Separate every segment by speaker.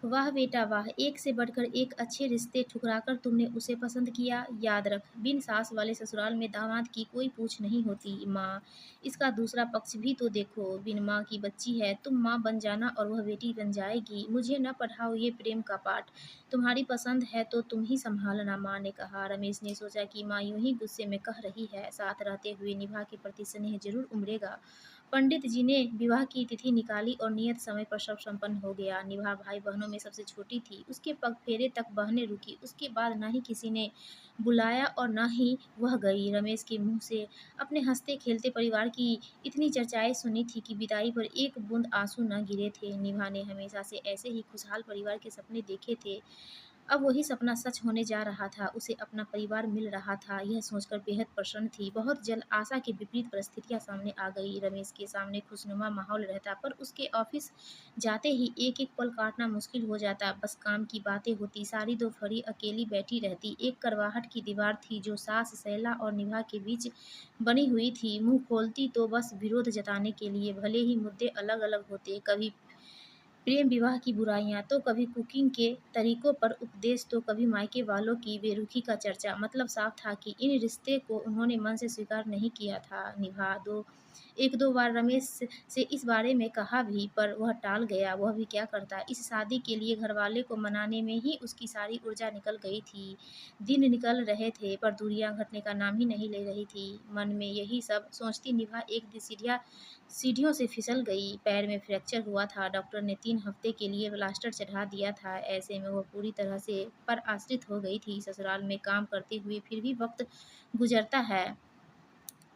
Speaker 1: वाह बेटा वाह! एक से बढ़कर एक अच्छे रिश्ते ठुकराकर तुमने उसे पसंद किया। याद रख, बिन सास वाले ससुराल में दामाद की कोई पूछ नहीं होती। माँ, इसका दूसरा पक्ष भी तो देखो। बिन माँ की बच्ची है, तुम माँ बन जाना और वह बेटी बन जाएगी। मुझे न पढ़ाओ ये प्रेम का पाठ। तुम्हारी पसंद है तो तुम ही सँभालना, माँ ने कहा। रमेश ने सोचा कि माँ यूँ ही गुस्से में कह रही है, साथ रहते हुए निभा के प्रति स्नेह ज़रूर उमड़ेगा। पंडित जी ने विवाह की तिथि निकाली और नियत समय पर सब संपन्न हो गया। निभा भाई-बहनों में सबसे छोटी थी। उसके पग फेरे तक बहनें रुकीं। उसके बाद न ही किसी ने बुलाया और न ही वह गई। रमेश के मुँह से अपने हँसते-खेलते परिवार की इतनी चर्चाएँ सुनी थी कि विदाई पर एक बूंद आँसू न गिरे थे। निभा ने हमेशा से ऐसे ही खुशहाल परिवार के सपने देखे थे। अब वही सपना सच होने जा रहा था। उसे अपना परिवार मिल रहा था, यह सोचकर बेहद प्रसन्न थी। बहुत जल्द आशा के विपरीत परिस्थितियाँ सामने आ गई। रमेश के सामने खुशनुमा माहौल रहता, पर उसके ऑफिस जाते ही एक-एक पल काटना मुश्किल हो जाता। बस काम की बातें होती, सारी दोपहरी अकेली बैठी रहती। एक करवाहट की दीवार थी जो सास शैला और निभा के बीच बनी हुई थी। मुँह खोलती तो बस विरोध जताने के लिए, भले ही मुद्दे अलग-अलग होते। कभी प्रेम विवाह की बुराइयाँ, तो कभी कुकिंग के तरीकों पर उपदेश, तो कभी मायके वालों की बेरुखी का चर्चा। मतलब साफ था कि इन रिश्ते को उन्होंने मन से स्वीकार नहीं किया था। निभा दो 1-2 बार रमेश से इस बारे में कहा भी, पर वह टाल गया। वह भी क्या करता? इस शादी के लिए घरवाले को मनाने में ही उसकी सारी ऊर्जा निकल गई थी। दिन निकल रहे थे, पर दूरियां घटने का नाम ही नहीं ले रही थी। मन में यही सब सोचती निभा एक दिन सीढ़ियों से फिसल गई। पैर में फ्रैक्चर हुआ था। डॉक्टर ने 3 हफ्ते के लिए प्लास्टर चढ़ा दिया था। ऐसे में वह पूरी तरह से पर आश्रित हो गई थी। ससुराल में काम करते हुए फिर भी वक्त गुजरता है।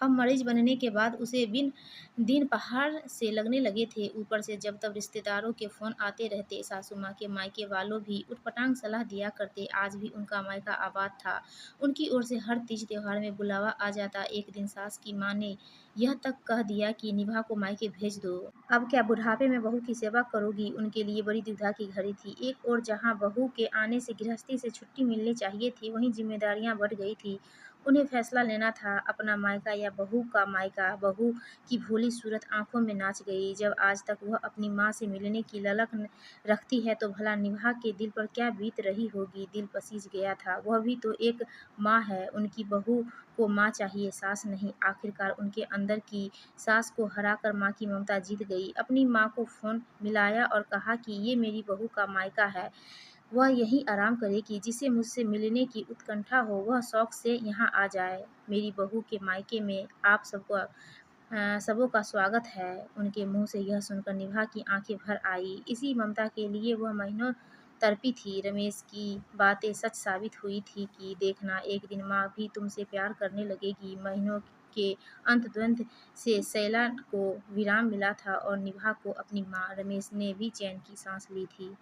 Speaker 1: अब मरीज बनने के बाद उसे दिन पहाड़ से लगने लगे थे। ऊपर से जब तब रिश्तेदारों के फ़ोन आते रहते। सासू माँ के मायके वालों भी उटपटांग सलाह दिया करते। आज भी उनका मायका आबाद था। उनकी ओर से हर तीज त्योहार में बुलावा आ जाता। एक दिन सास की माँ ने यह तक कह दिया कि निभा को मायके भेज दो। अब क्या बुढ़ापे में बहू की सेवा करोगी? उनके लिए बड़ी दुविधा की घड़ी थी। एक ओर जहाँ बहू के आने से गृहस्थी से छुट्टी मिलनी चाहिए थी, वहीं जिम्मेदारियां बढ़ गई थी। उन्हें फैसला लेना था, अपना मायका या बहू का मायका। बहू की भोली सूरत आंखों में नाच गई। जब आज तक वह अपनी माँ से मिलने की ललक रखती है, तो भला निभा के दिल पर क्या बीत रही होगी। दिल पसीज गया था। वह भी तो एक माँ है। उनकी बहू को माँ चाहिए, सास नहीं। आखिरकार उनके अंदर की सास को हराकर माँ की ममता जीत गई। अपनी माँ को फ़ोन मिलाया और कहा कि ये मेरी बहू का मायका है। वह यहीं आराम करेगी। जिसे मुझसे मिलने की उत्कंठा हो, वह शौक से यहाँ आ जाए। मेरी बहू के मायके में आप सबों का स्वागत है। उनके मुँह से यह सुनकर निभा की आँखें भर आई। इसी ममता के लिए वह महीनों तड़पी थी। रमेश की बातें सच साबित हुई थी कि देखना, एक दिन माँ भी तुमसे प्यार करने लगेगी। महीनों के अंत-द्वंद से शैला को विराम मिला था और निभा को अपनी माँ। रमेश ने भी चैन की सांस ली थी।